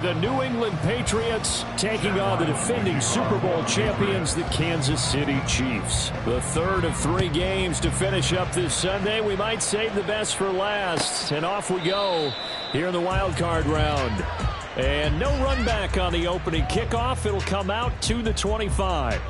The New England Patriots taking on the defending Super Bowl champions, the Kansas City Chiefs. The third of 3 games to finish up this Sunday. We might save the best for last. And off we go here in the wild card round. And no run back on the opening kickoff. It'll come out to the 25.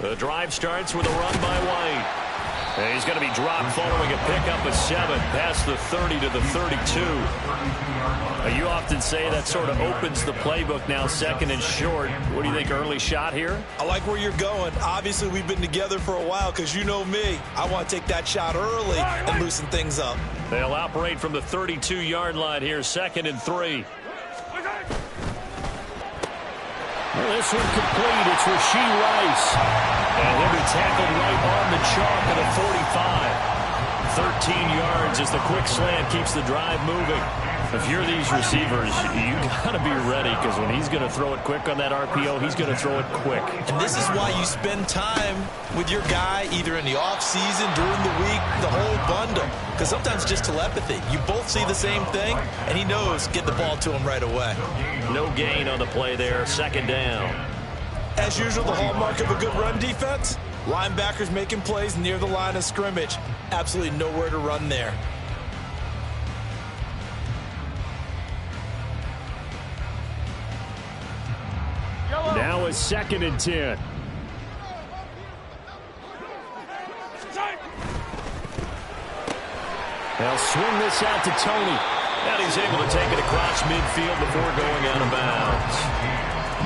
The drive starts with a run by White. And he's going to be dropped following a pickup of 7 past the 30 to the 32. You often say that sort of opens the playbook now, second and short. What do you think, early shot here? I like where you're going. Obviously, we've been together for a while because you know me. I want to take that shot early and loosen things up. They'll operate from the 32-yard line here, 2nd and 3. Well, this one complete. It's Rashee Rice. And he'll be tackled right on the chalk at the 45. 13 yards as the quick slant keeps the drive moving. If you're these receivers, you got to be ready because when he's going to throw it quick on that RPO, he's going to throw it quick. And this is why you spend time with your guy either in the offseason, during the week, the whole bundle. Because sometimes just telepathy. You both see the same thing, and he knows get the ball to him right away. No gain on the play there, 2nd down. As usual, the hallmark of a good run defense, linebackers making plays near the line of scrimmage. Absolutely nowhere to run there. Now it's 2nd and 10. They'll swing this out to Tony. And he's able to take it across midfield before going out of bounds.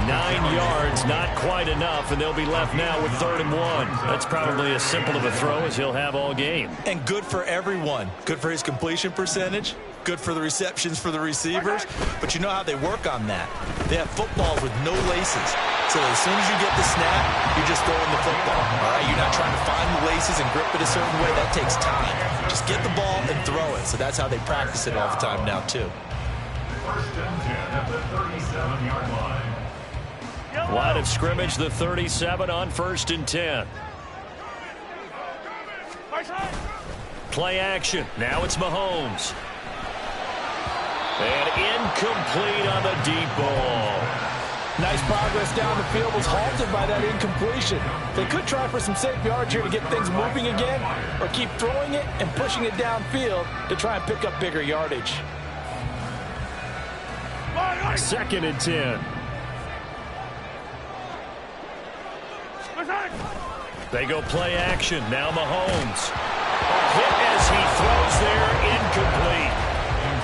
9 yards, not quite enough, and they'll be left now with 3rd and 1. That's probably as simple of a throw as he'll have all game. And good for everyone. Good for his completion percentage. Good for the receptions for the receivers. But you know how they work on that. They have footballs with no laces. So as soon as you get the snap, you're just throwing the football. All right, you're not trying to find the laces and grip it a certain way. That takes time. Just get the ball and throw it. So that's how they practice it all the time now, too. 1st and 10 at the 37-yard line. Line of scrimmage, the 37 on 1st and 10. Play action. Now it's Mahomes. And incomplete on the deep ball. Nice progress down the field, was halted by that incompletion. They could try for some safe yards here to get things moving again, or keep throwing it and pushing it downfield to try and pick up bigger yardage. 2nd and 10. They go play action. Now Mahomes. A hit as he throws there, incomplete.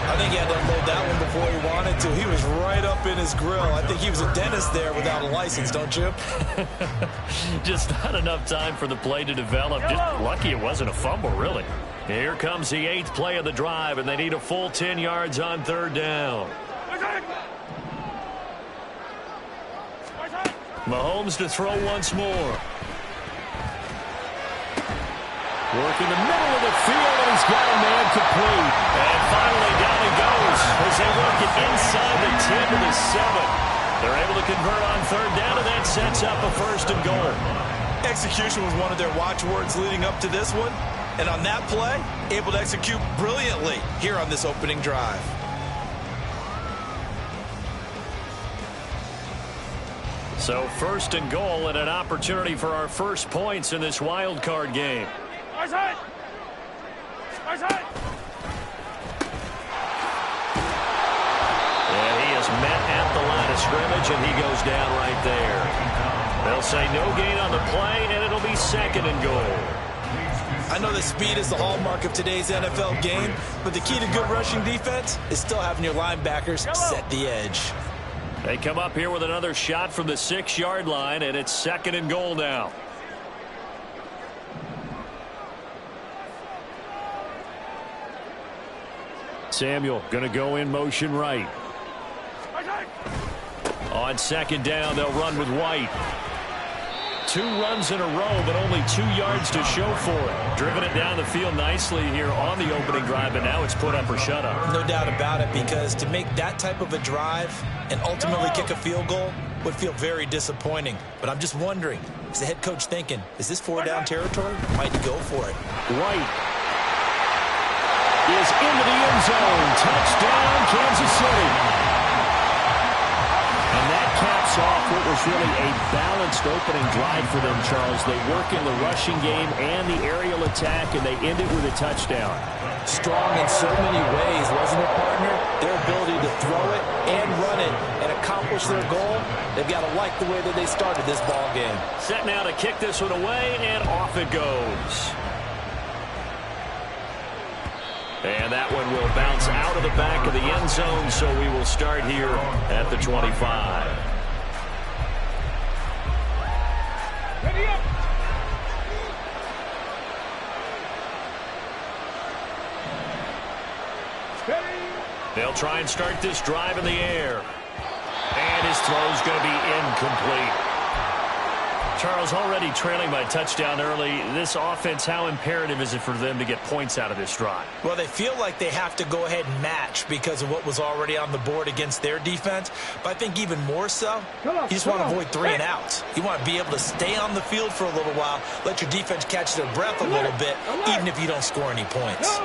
I think he had to unload that one before he wanted to. He was right up in his grill. I think he was a dentist there without a license, don't you? Just not enough time for the play to develop. Just lucky it wasn't a fumble, really. Here comes the 8th play of the drive, and they need a full 10 yards on 3rd down. Mahomes to throw once more. Working the middle of the field, and he's got a man complete. And finally down he goes as they work it inside the 10 to the 7. They're able to convert on 3rd down, and that sets up a 1st and goal. Execution was one of their watchwords leading up to this one. And on that play, able to execute brilliantly here on this opening drive. So 1st and goal and an opportunity for our first points in this wild card game. And he is met at the line of scrimmage, and he goes down right there. They'll say no gain on the play, and it'll be 2nd and goal. I know that speed is the hallmark of today's NFL game, but the key to good rushing defense is still having your linebackers set the edge. They come up here with another shot from the 6-yard line, and it's 2nd and goal now. Samuel going to go in motion right. On second down, they'll run with White. 2 runs in a row, but only 2 yards to show for it. Driven it down the field nicely here on the opening drive, but now it's put up or shut up. No doubt about it, because to make that type of a drive and ultimately kick a field goal would feel very disappointing. But I'm just wondering, is the head coach thinking, is this 4-down territory? Might he go for it? White is into the end zone. Touchdown, Kansas City. And that caps off what was really a balanced opening drive for them, Charles. They work in the rushing game and the aerial attack, and they end it with a touchdown. Strong in so many ways, wasn't it, partner? Their ability to throw it and run it and accomplish their goal, they've got to like the way that they started this ball game. Set now to kick this one away, and off it goes. And that one will bounce out of the back of the end zone, so we will start here at the 25. Ready up. They'll try and start this drive in the air. And his throw's going to be incomplete. Charles, already trailing by touchdown early. This offense, how imperative is it for them to get points out of this drive? Well, they feel like they have to go ahead and match because of what was already on the board against their defense. But I think even more so, you just want to avoid 3 and outs. You want to be able to stay on the field for a little while, let your defense catch their breath a little bit, even if you don't score any points.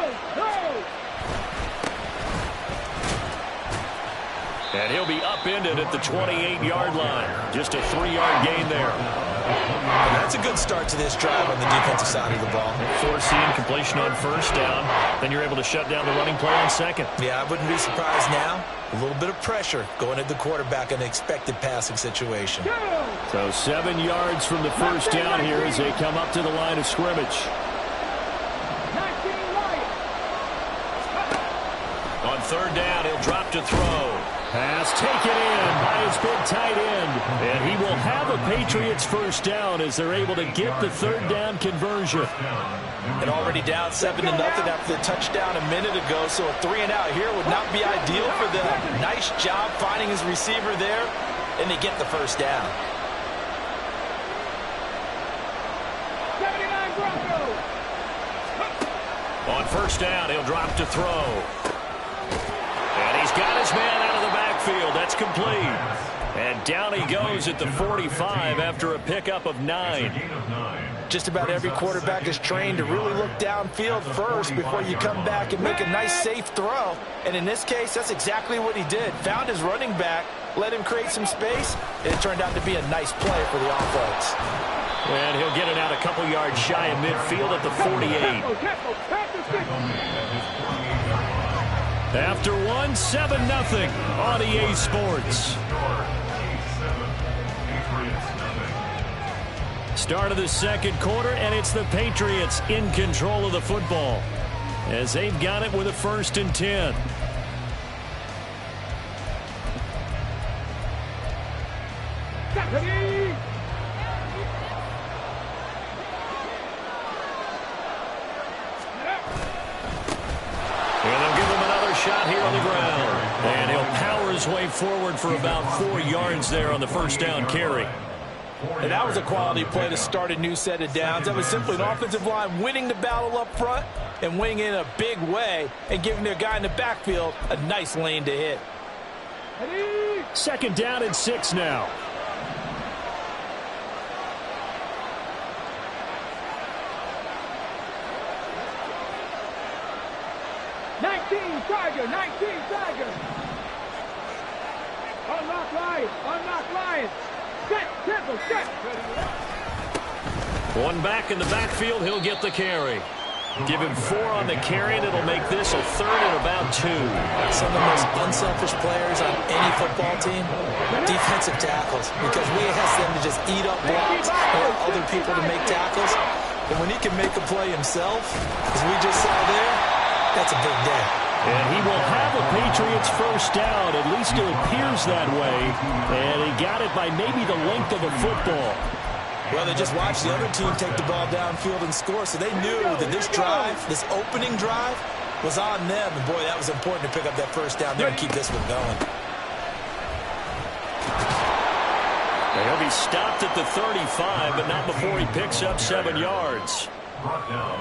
And he'll be upended at the 28-yard line. Just a 3-yard gain there. And that's a good start to this drive on the defensive side of the ball. Forcing completion on first down. Then you're able to shut down the running play on second. Yeah, I wouldn't be surprised now. A little bit of pressure going at the quarterback in an expected passing situation. So 7 yards from the first down here as they come up to the line of scrimmage. On third down, he'll drop to throw. Pass taken in by his big tight end. And he will have a Patriots first down as they're able to get the third down conversion. And already down 7-0 after the touchdown a minute ago, so a 3 and out here would not be ideal for them. Nice job finding his receiver there, and they get the first down. 79 Broncos. On first down, he'll drop to throw. And he's got his man out of the backfield. That's complete. And down he goes at the 45 after a pickup of 9. Just about every quarterback is trained to really look downfield first before you come back and make a nice, safe throw. And in this case, that's exactly what he did. Found his running back, let him create some space, and it turned out to be a nice play for the offense. And he'll get it out a couple yards shy of midfield at the 48. After one, 7-0 on EA Sports. Start of the second quarter, and it's the Patriots in control of the football as they've got it with a 1st and 10. Shot here on the ground. And he'll power his way forward for about 4 yards there on the first down carry. And that was a quality play to start a new set of downs. That was simply an offensive line winning the battle up front and winning in a big way and giving their guy in the backfield a nice lane to hit. 2nd down and 6 now. Tiger, 19 Tiger. Unlock Lions. Set, temple, set. One back in the backfield, he'll get the carry. Give him 4 on the carry, and it'll make this a 3rd and about 2. Some of the most unselfish players on any football team, defensive tackles, because we ask them to just eat up blocks or other people to make tackles. And when he can make a play himself, as we just saw there, that's a big day. And he will have a Patriots first down. At least it appears that way. And he got it by maybe the length of a football. Well, they just watched the other team take the ball downfield and score, so they knew that this drive, this opening drive, was on them. And, boy, that was important to pick up that first down there and keep this one going. He'll be stopped at the 35, but not before he picks up 7 yards.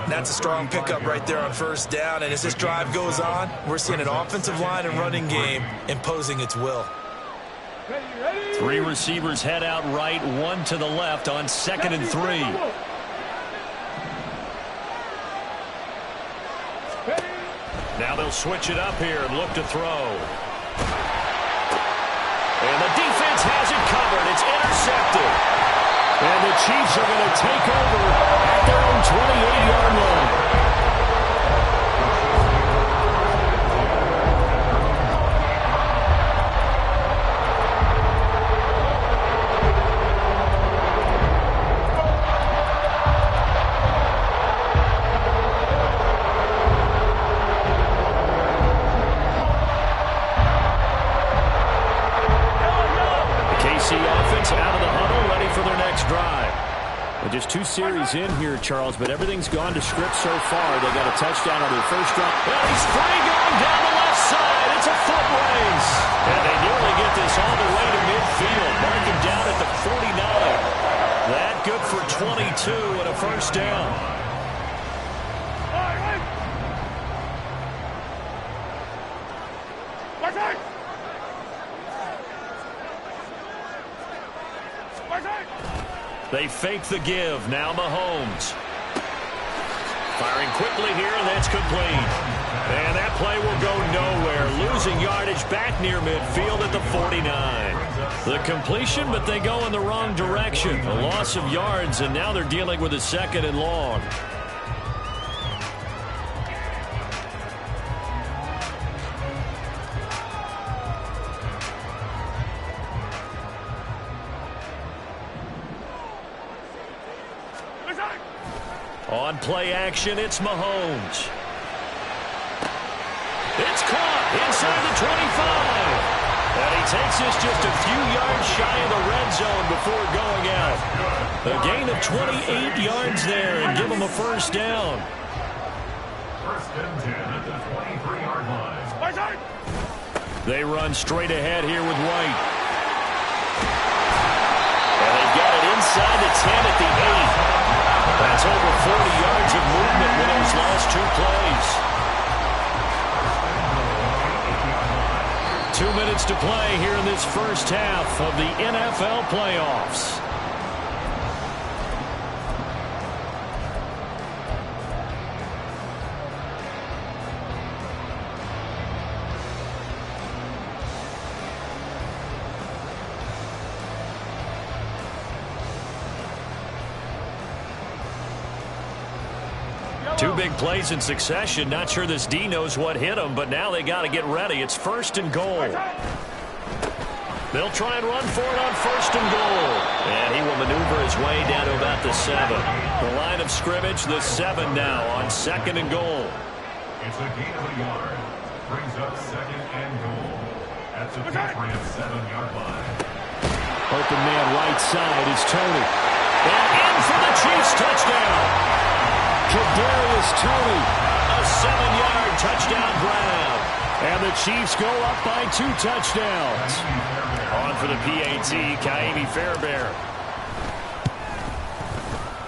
That's a strong pickup right there on first down, and as this drive goes on, we're seeing an offensive line and running game imposing its will. 3 receivers head out right, 1 to the left on 2nd and 3. Now they'll switch it up here and look to throw. And the defense has it covered. It's intercepted. And the Chiefs are going to take over at their own 28-yard line. Just 2 series in here, Charles, but everything's gone to script so far. They got a touchdown on their first drive. And he's free going down the left side. It's a foot race. And they nearly get this all the way to midfield. Mark him down at the 49. That good for 22 and a first down. They fake the give. Now Mahomes. Firing quickly here, and that's complete. And that play will go nowhere. Losing yardage back near midfield at the 49. The completion, but they go in the wrong direction. A loss of yards, and now they're dealing with a 2nd and long. On play action, it's Mahomes. It's caught inside the 25. And he takes this just a few yards shy of the red zone before going out. A gain of 28 yards there and give him a first down. First and 10 at the 23-yard line. They run straight ahead here with White. And they've got it inside the 10 at the 8. That's over 40 yards of movement with those last 2 plays. 2 minutes to play here in this first half of the NFL playoffs. Two big plays in succession. Not sure this D knows what hit him, but now they got to get ready. It's 1st and goal. They'll try and run for it on 1st and goal. And he will maneuver his way down to about the 7. The line of scrimmage, the 7 now on 2nd and goal. It's a gain of a yard. Brings up 2nd and goal. At the Patriots 7-yard line. Open man right side is Tony. And in for the Chiefs touchdown. Kadarius Toney, a 7-yard touchdown grab. And the Chiefs go up by 2 touchdowns. On for the PAT, Kaimi Fairbairn.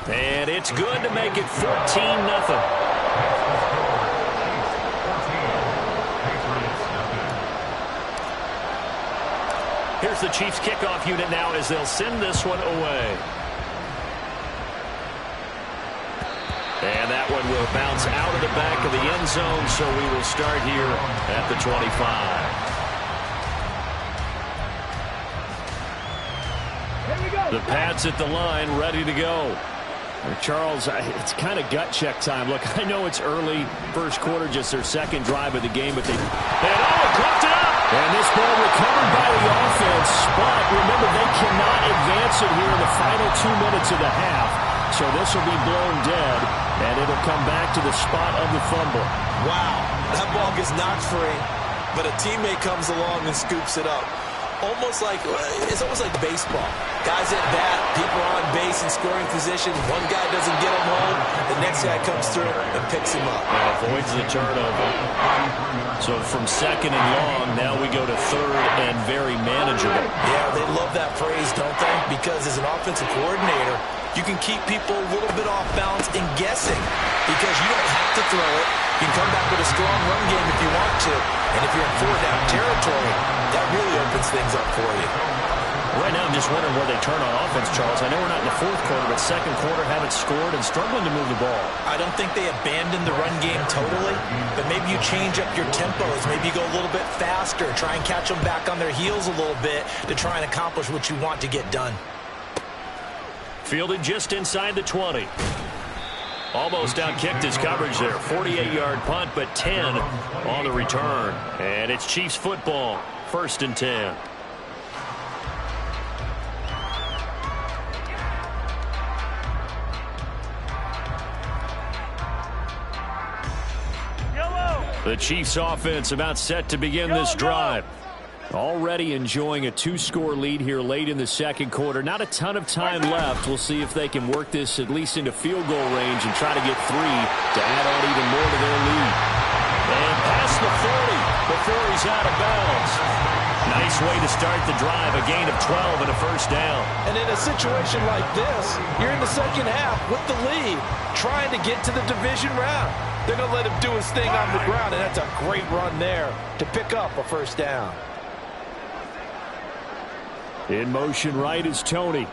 And it's good to make it 14-0. Here's the Chiefs kickoff unit now as they'll send this one away. And that one will bounce out of the back of the end zone, so we will start here at the 25. The Pats at the line, ready to go. Charles, it's kind of gut check time. Look, I know it's early, first quarter, just their 2nd drive of the game, but they... And clocked it up! And this ball recovered by the offense, but remember, they cannot advance it here in the final 2 minutes of the half. So this will be blown dead, and it'll come back to the spot of the fumble. Wow, that ball gets knocked free, but a teammate comes along and scoops it up. It's almost like baseball. Guys at bat, people are on base in scoring position. One guy doesn't get him home, the next guy comes through and picks him up. And avoids the turnover. So from 2nd and long, now we go to 3rd and very manageable. Yeah, they love that phrase, don't they? because as an offensive coordinator, you can keep people a little bit off balance and guessing because you don't have to throw it. You can come back with a strong run game if you want to. And if you're in 4-down territory, that really opens things up for you. Right now, I'm just wondering where they turn on offense, Charles. I know we're not in the fourth quarter, but second quarter haven't scored and struggling to move the ball. I don't think they abandoned the run game totally, but maybe you change up your tempos. Maybe you go a little bit faster, try and catch them back on their heels a little bit to try and accomplish what you want to get done. Fielded just inside the 20. Almost out-kicked his coverage there. 48-yard punt, but 10 on the return. And it's Chiefs football, 1st and 10. The Chiefs offense about set to begin this drive. Already enjoying a 2-score lead here late in the second quarter. Not a ton of time left. We'll see if they can work this at least into field goal range and try to get 3 to add on even more to their lead. And past the 40 before he's out of bounds. Nice way to start the drive. A gain of 12 and a 1st down. And in a situation like this, you're in the second half with the lead, trying to get to the division round. They're going to let him do his thing on the ground, and that's a great run there to pick up a 1st down. In motion right is Tony.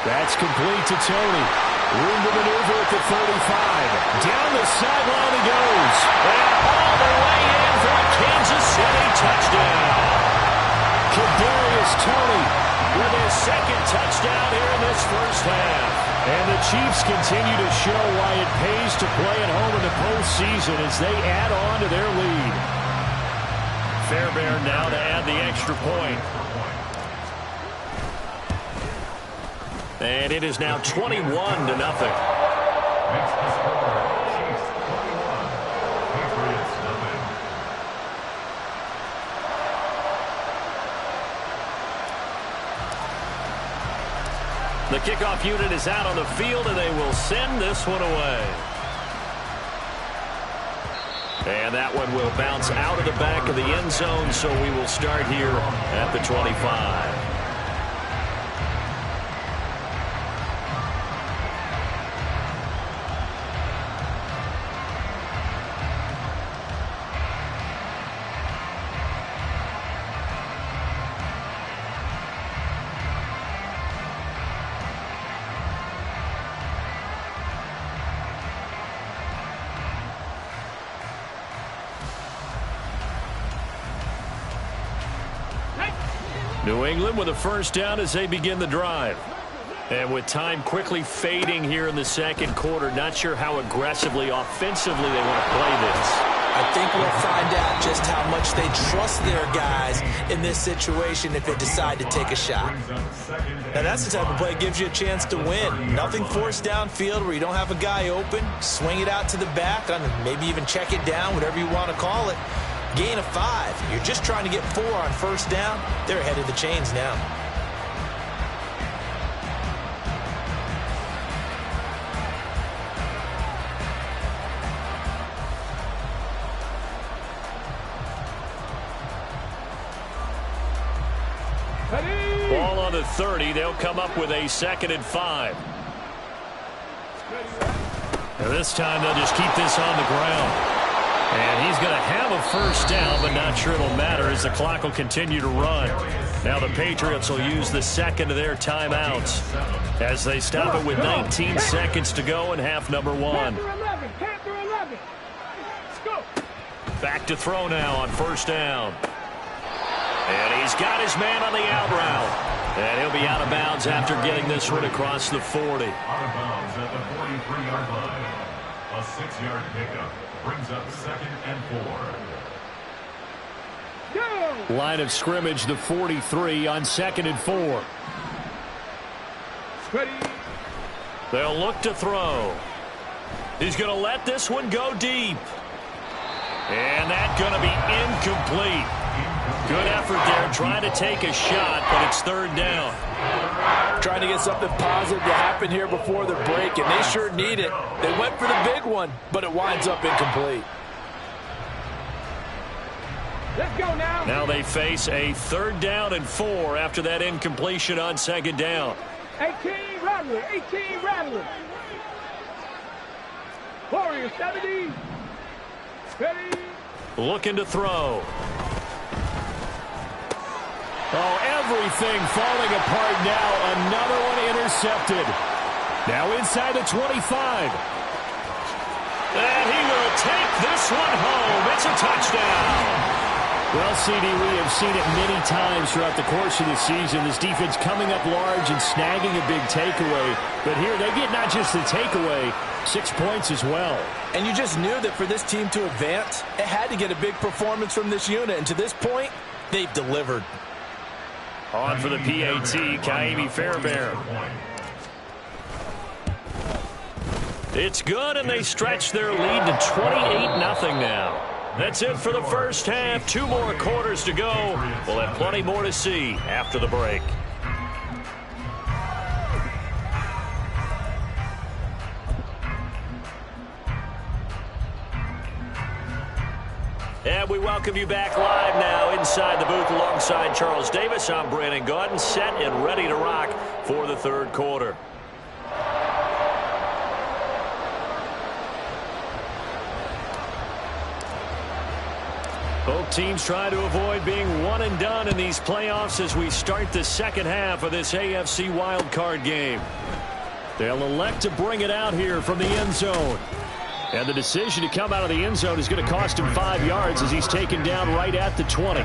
That's complete to Tony. Room to maneuver at the 35. Down the sideline he goes. And all the way in for a Kansas City touchdown. Kadarius Toney with his 2nd touchdown here in this 1st half. And the Chiefs continue to show why it pays to play at home in the postseason as they add on to their lead. Fairbairn now to add the extra point. And it is now 21-0. Makes the score Chiefs 21, Patriots nothing. The kickoff unit is out on the field, and they will send this one away. And that one will bounce out of the back of the end zone, so we will start here at the 25. New England with a 1st down as they begin the drive. And with time quickly fading here in the second quarter, not sure how aggressively, offensively they want to play this. I think we'll find out just how much they trust their guys in this situation if they decide to take a shot. Now, that's the type of play that gives you a chance to win. Nothing forced downfield where you don't have a guy open. Swing it out to the back, maybe even check it down, whatever you want to call it. Gain of 5. You're just trying to get 4 on 1st down. They're ahead of the chains now. Ball on the 30. They'll come up with a 2nd and 5. Now this time they'll just keep this on the ground. And he's going to have a 1st down, but not sure it'll matter as the clock will continue to run. Now the Patriots will use the 2nd of their timeouts as they stop it with 19 seconds to go in half number 1. Back to throw now on 1st down. And he's got his man on the out route. And he'll be out of bounds after getting this one across the 40. Out of bounds at the 43-yard line. A 6-yard pickup brings up 2nd and 4. Line of scrimmage, the 43 on 2nd and 4. They'll look to throw. He's going to let this one go deep. And that's going to be incomplete. Good effort there, trying to take a shot, but it's 3rd down. Trying to get something positive to happen here before the break, and they sure need it. They went for the big one, but it winds up incomplete. Let's go now. Now they face a 3rd down and 4 after that incompletion on 2nd down. 18 rattling. 18 rattling. Warrior 70. Ready. Looking to throw. Oh, everything falling apart now. Another one intercepted. Now inside the 25. And he will take this one home. It's a touchdown. Well, CD, we have seen it many times throughout the course of the season. This defense coming up large and snagging a big takeaway. But here they get not just the takeaway, 6 points as well. And you just knew that for this team to advance, it had to get a big performance from this unit. And to this point, they've delivered. On for the PAT, Kaimi Fairbairn. It's good, and they stretch their lead to 28-0 now. That's it for the first half. 2 more quarters to go. We'll have plenty more to see after the break. And we welcome you back live now inside the booth alongside Charles Davis. I'm Brandon Gaudin, set and ready to rock for the 3rd quarter. Both teams try to avoid being one and done in these playoffs as we start the 2nd half of this AFC wildcard game. They'll elect to bring it out here from the end zone. And the decision to come out of the end zone is going to cost him 5 yards as he's taken down right at the 20.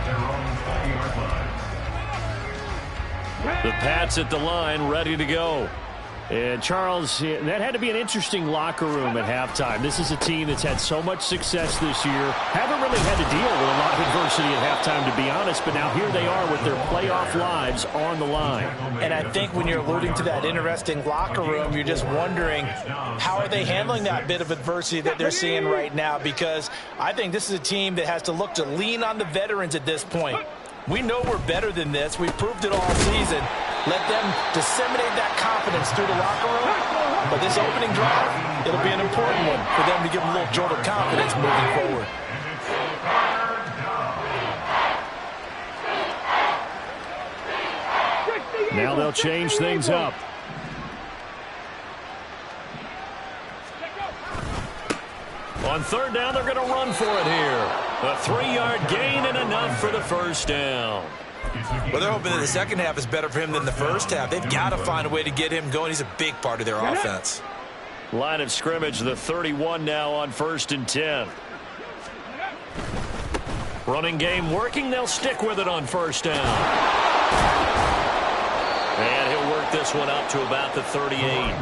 The Pats at the line, ready to go. And Charles, that had to be an interesting locker room at halftime. This is a team that's had so much success this year. Haven't really had to deal with a lot of adversity at halftime, to be honest. But now here they are with their playoff lives on the line. And I think when you're alluding to that interesting locker room, you're just wondering how are they handling that bit of adversity that they're seeing right now? Because I think this is a team that has to look to lean on the veterans at this point. We know we're better than this. We've proved it all season. Let them disseminate that confidence through the locker room. But this opening drive, it'll be an important one for them to give them a little jolt of confidence moving forward. Now they'll change things up. On 3rd down, they're going to run for it here. A 3-yard gain and enough for the 1st down. Well, they're hoping that the 2nd half is better for him than the 1st half. They've got to find a way to get him going. He's a big part of their offense. Line of scrimmage, the 31 now on 1st and 10. Running game working. They'll stick with it on 1st down. And he'll work this one up to about the 38.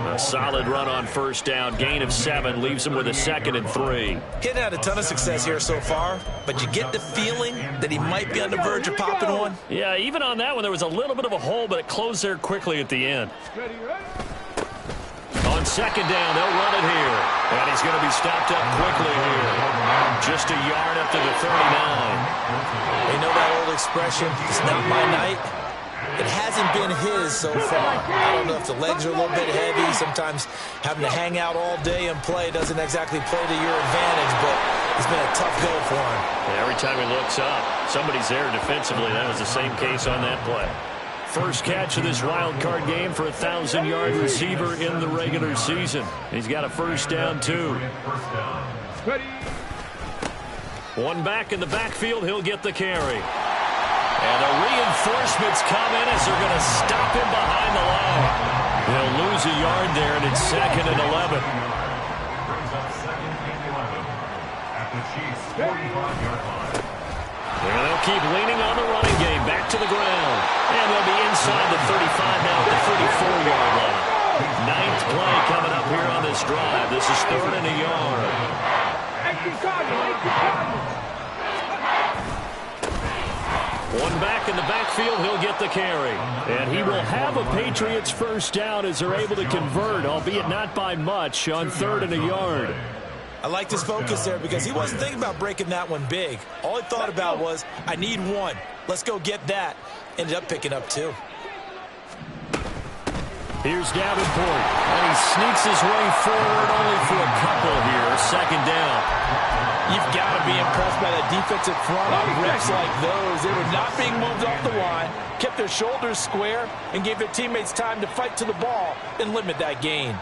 A solid run on 1st down. Gain of 7 leaves him with a 2nd and 3. He hasn't had a ton of success here so far, but you get the feeling that he might be on the verge of popping one. Yeah, even on that one, there was a little bit of a hole, but it closed there quickly at the end. On 2nd down, they'll run it here. And he's going to be stopped up quickly here. Just a yard up to the 39. They know that old expression, it's not my night. It hasn't been his so far. I don't know if the legs are a little bit heavy. Sometimes having to hang out all day and play doesn't exactly play to your advantage, but it's been a tough go for him. Yeah, every time he looks up, somebody's there defensively. That was the same case on that play. First catch of this wild card game for a 1,000-yard receiver in the regular season. He's got a 1st down, too. One back in the backfield. He'll get the carry. And the reinforcements come in as they're going to stop him behind the line. They'll lose a yard there, and it's 2nd and 11. Brings up 2nd and 11 at the Chiefs' 45-yard line. And they'll keep leaning on the running game. Back to the ground. And they'll be inside the 35 now at the 34-yard line. 9th play coming up here on this drive. This is 3rd and a yard. One back in the backfield, he'll get the carry. And he will have a Patriots 1st down as they're able to convert, albeit not by much, on 3rd and a yard. I liked his focus there because he wasn't thinking about breaking that one big. All he thought about was, I need one. Let's go get that. Ended up picking up 2. Here's Davenport, and he sneaks his way forward only for a couple here. 2nd down. You've got to be impressed by that defensive front on reps like those. They were not being moved off the line, kept their shoulders square, and gave their teammates time to fight to the ball and limit that gain.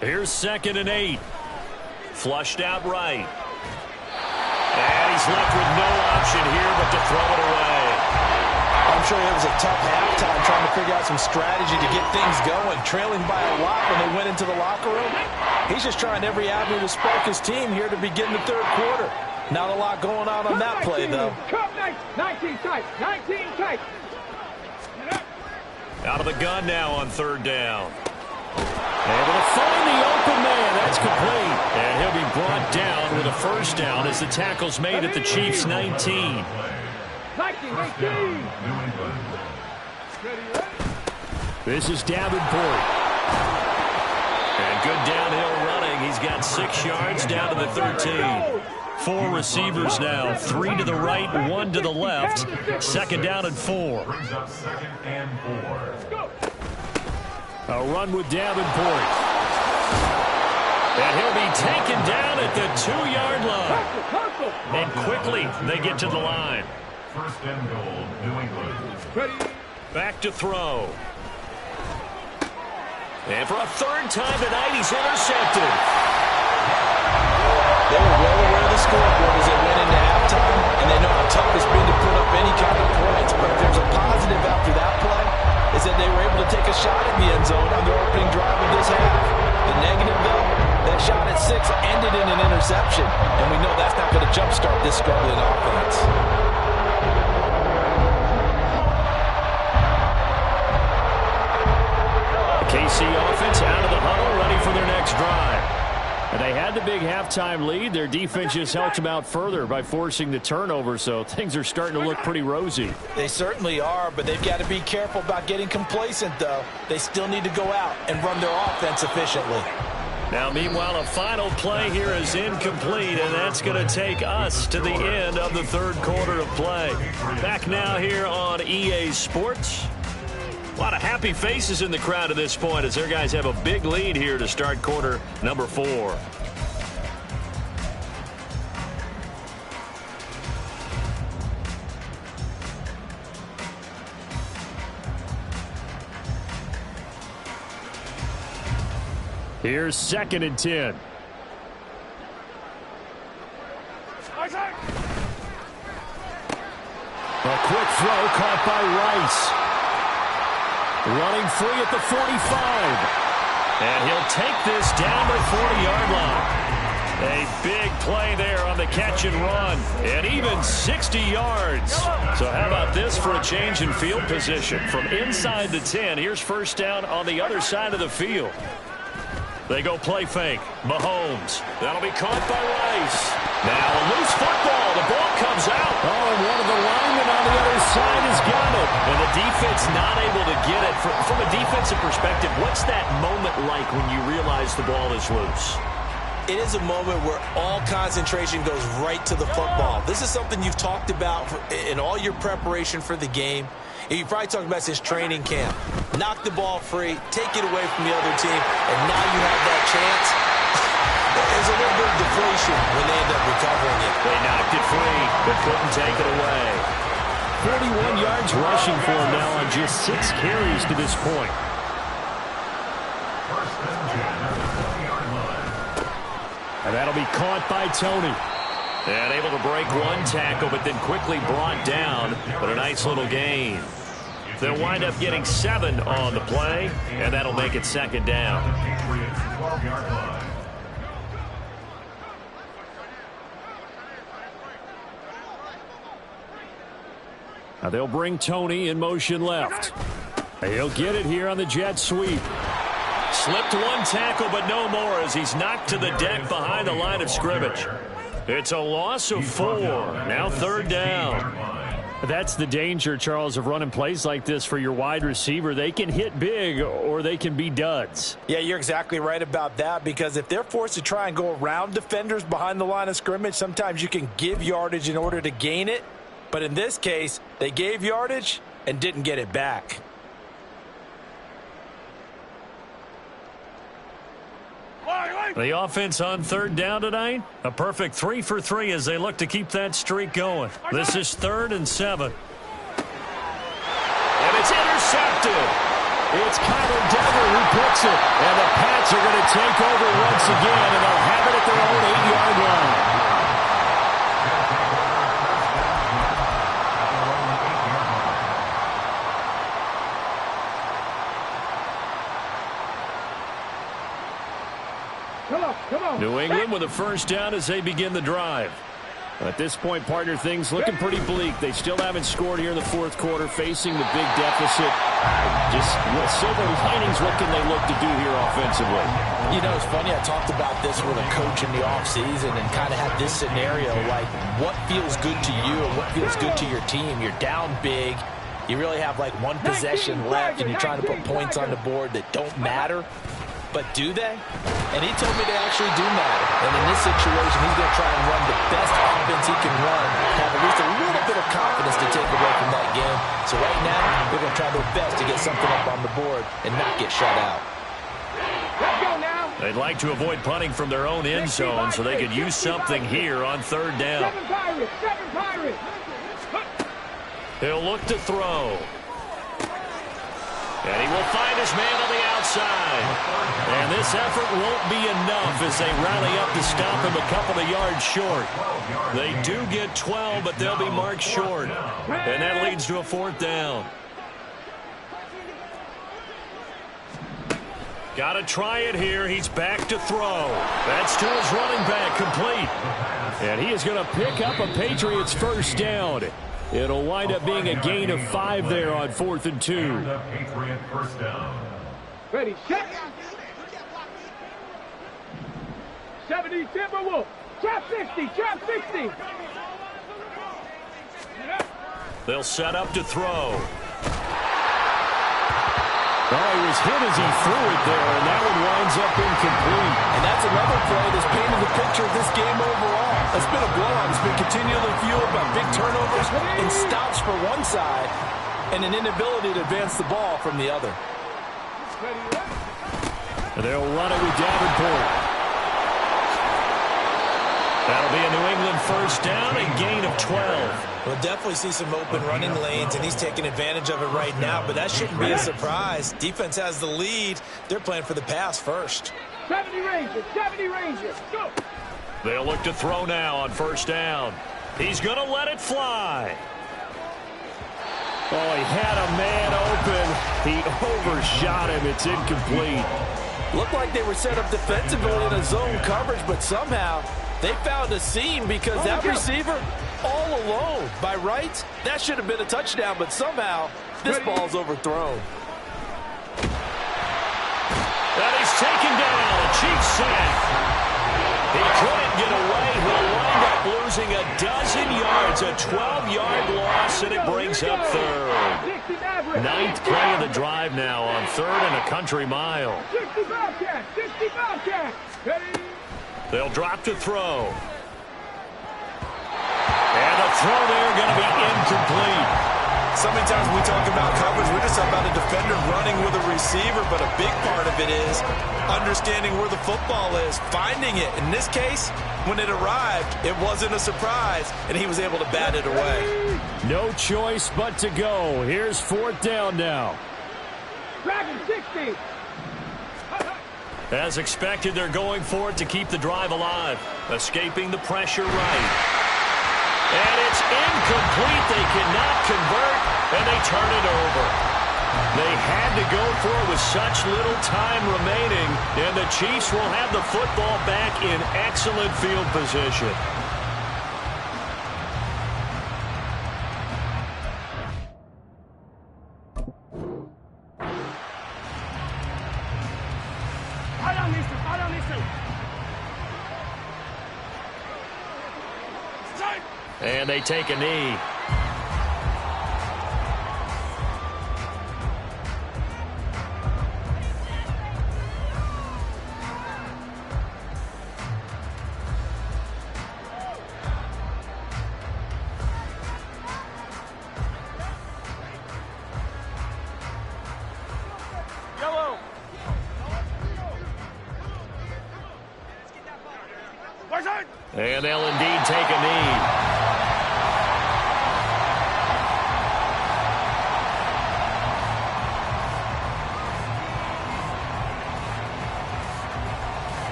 Here's 2nd and 8. Flushed out right. And he's left with no option here but to throw it away. I'm sure it was a tough halftime trying to figure out some strategy to get things going, trailing by a lot when they went into the locker room. He's just trying every avenue to spark his team here to begin the 3rd quarter. Not a lot going on that play, though. 19 tight. 19 tight. Out of the gun now on 3rd down. Able to find the open man. That's complete. And he'll be brought down with a 1st down as the tackle's made at the Chiefs' 19. This is Davenport. And good downhill running. He's got 6 yards down to the 13. 4 receivers now. 3 to the right, 1 to the left. 2nd down and 4. Brings up 2nd and 4. A run with Davenport. And he'll be taken down at the 2-yard line. And quickly they get to the line. 1st and goal, New England. Back to throw. And for a 3rd time tonight, he's intercepted. They were well aware of the scoreboard as they went into halftime, and they know how tough it's been to put up any kind of points. But if there's a positive after that play, is that they were able to take a shot at the end zone on their opening drive of this half. The negative, though, that shot at 6 ended in an interception, and we know that's not going to jumpstart this struggling offense. KC offense out of the huddle, ready for their next drive. And they had the big halftime lead. Their defense just helped them out further by forcing the turnover, so things are starting to look pretty rosy. They certainly are, but they've got to be careful about getting complacent, though. They still need to go out and run their offense efficiently. Now, meanwhile, a final play here is incomplete, and that's going to take us to the end of the 3rd quarter of play. Back now here on EA Sports. A lot of happy faces in the crowd at this point as their guys have a big lead here to start quarter number 4. Here's 2nd and 10. A quick throw caught by Rice. Running free at the 45. And he'll take this down to the 40-yard line. A big play there on the catch and run. And even 60 yards. So how about this for a change in field position? From inside the 10, here's 1st down on the other side of the field. They go play fake. Mahomes. That'll be caught by Rice. Now a loose football. The ball comes out. Oh, and one of the linemen on the other side has got it. And the defense not able to get it. From a defensive perspective, what's that moment like when you realize the ball is loose? It is a moment where all concentration goes right to the football. This is something you've talked about in all your preparation for the game. You probably talked about since training camp. Knock the ball free, take it away from the other team, and now you have that chance. There's a little bit of deflation when they end up recovering it. They knocked it free, but couldn't take it away. 41 yards rushing for him now on just 6 carries to this point. 1st and 10 at the 20-yard line. And that'll be caught by Tony. And able to break 1 tackle, but then quickly brought down. But a nice little gain. They'll wind up getting 7 on the play, and that'll make it 2nd down. Patriots 12-yard line. Now they'll bring Tony in motion left. He'll get it here on the jet sweep. Slipped 1 tackle, but no more as he's knocked to the deck behind the line of scrimmage. It's a loss of 4. Now 3rd down. That's the danger, Charles, of running plays like this for your wide receiver. They can hit big or they can be duds. Yeah, you're exactly right about that, because if they're forced to try and go around defenders behind the line of scrimmage, sometimes you can give yardage in order to gain it. But in this case, they gave yardage and didn't get it back. The offense on third down tonight, a perfect 3 for 3 as they look to keep that streak going. This is 3rd and 7. And it's intercepted. It's Kyler Dever who picks it. And the Pats are going to take over once again, and they'll have it at their own 8-yard line. New England with a first down as they begin the drive. At this point, partner, things looking pretty bleak. They still haven't scored here in the fourth quarter, facing the big deficit. Just silver linings, what can they look to do here offensively? You know, it's funny, I talked about this with a coach in the offseason and kind of had this scenario, like what feels good to you and what feels good to your team. You're down big. You really have like one possession left, and you're trying to put points on the board that don't matter. But do they? And he told me they actually do matter. And in this situation, he's going to try and run the best offense he can run, have at least a little bit of confidence to take away from that game. So right now, they're going to try their best to get something up on the board and not get shut out. Let's go now. They'd like to avoid punting from their own end zone so they could use something here on third down. 7 Pirates. He'll look to throw. And he will find his man on the outside. And this effort won't be enough as they rally up to stop him a couple of yards short. They do get 12, but they'll be marked short. And that leads to a 4th down. Got to try it here. He's back to throw. That's to his running back, complete. And he is going to pick up a Patriots first down. It'll wind up being a gain of 5 there on 4th and 2. Patriot first down. Ready, set. 70 Timberwolves. Trap 60. They'll set up to throw. Oh, he was hit as he threw it there, and that one winds up incomplete. And that's another play that's painted the picture of this game overall. It's been a blowout. It's been continually fueled by big turnovers and stops for one side and an inability to advance the ball from the other. They'll run it with Davenport. That'll be a New England first down, a gain of 12. We'll definitely see some open running lanes, and he's taking advantage of it right now, but that shouldn't be a surprise. Defense has the lead. They're playing for the pass first. 70 Rangers. Go. They'll look to throw now on first down. He's going to let it fly. Oh, he had a man open. He overshot him. It's incomplete. Looked like they were set up defensively in a zone coverage, but somehow they found a seam because that receiver all alone. By rights, that should have been a touchdown, but somehow this ball's overthrown. And he's taken down. A Chiefs sack. He couldn't get away. He'll wind up losing a dozen yards, a 12-yard loss, and it brings up third. 9th play of the drive now on 3rd and a country mile. 60 Bobcats. Ready. They'll drop to throw. And the throw there going to be incomplete. So many times when we talk about coverage, we're just talking about a defender running with a receiver, but a big part of it is understanding where the football is, finding it. In this case, when it arrived, it wasn't a surprise, and he was able to bat it away. No choice but to go. Here's 4th down now. Dragon 60. As expected, they're going for it to keep the drive alive. Escaping the pressure right. And it's incomplete. They cannot convert, and they turn it over. They had to go for it with such little time remaining, and the Chiefs will have the football back in excellent field position. And they take a knee. And they'll indeed take a knee.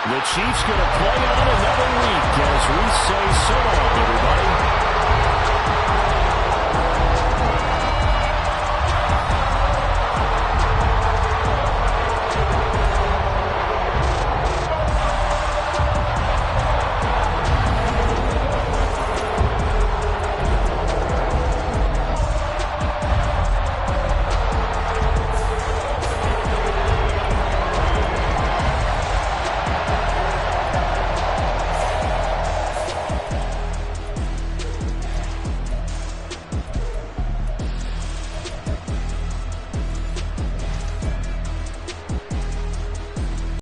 The Chiefs going to play on another week as we say so long, everybody.